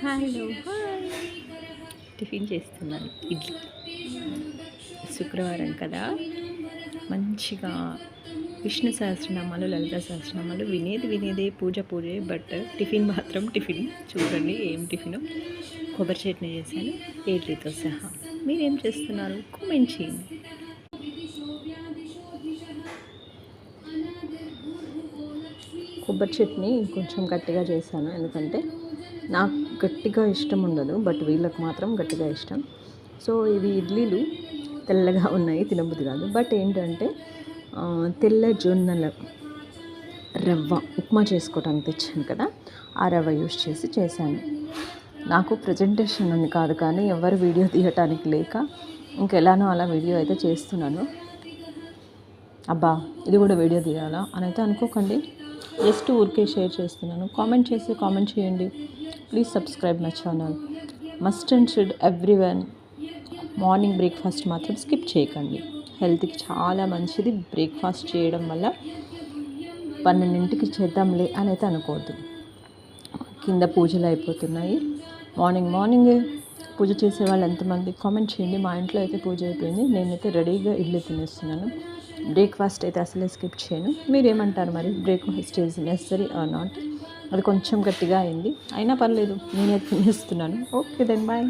Hello hi. Tiffin చేస్తున్నాను, ఇడ్లీ. శుక్రవారం కదా, మంచిగా విష్ణు సహస్రనామాలు, లలిత సహస్రనామాలు వినేదే పూజే. బట్ టిఫిన్ మాత్రం టిఫిన్. చూడండి ఏం టిఫిన్. కొబ్బరి చట్నీ చేశాను ఇడ్లీతో సహా. మీరేం చేస్తున్నారు? కామెంట్ చేయండి. కొబ్బరి చట్నీ కొంచెం గట్టిగా చేశాను, ఎందుకంటే నాకు గట్టిగా ఇష్టం ఉండదు, బట్ వీళ్ళకి మాత్రం గట్టిగా ఇష్టం. సో ఇవి ఇడ్లీలు తెల్లగా ఉన్నాయి, తినబుద్ధి కాదు. బట్ ఏంటంటే తెల్ల జొన్నల రవ్వ ఉప్మా చేసుకోవడానికి తెచ్చాను కదా, ఆ రవ్వ యూస్ చేసి చేశాను. నాకు ప్రజెంటేషన్ అని కాదు, కానీ ఎవరు వీడియో తీయటానికి లేక ఇంకెలానో అలా వీడియో అయితే చేస్తున్నాను. అబ్బా ఇది కూడా వీడియో తీయాలా అని అయితే అనుకోకండి, జస్ట్ ఊరికే షేర్ చేస్తున్నాను. కామెంట్ చేయండి. Please subscribe my channel. Must and should everyone. Morning breakfast మాత్రం స్కిప్ చేయకండి, హెల్త్కి చాలా మంచిది. బ్రేక్ఫాస్ట్ చేయడం వల్ల 12ంటికి చేద్దాంలే అని అయితే అనుకోవద్దు. కింద పూజలు అయిపోతున్నాయి. మార్నింగే పూజ చేసే వాళ్ళు ఎంతమంది కామెంట్ చేయండి. మా ఇంట్లో అయితే పూజ అయిపోయింది, నేనైతే రెడీగా ఇడ్లీ తినేస్తున్నాను. బ్రేక్ఫాస్ట్ అయితే అసలే స్కిప్ చేయను. మీరేమంటారు మరి? Breakfast is necessary or not? అది కొంచెం గట్టిగా అయింది, అయినా పర్లేదు, నేనైతే తినేస్తున్నాను. Okay then bye.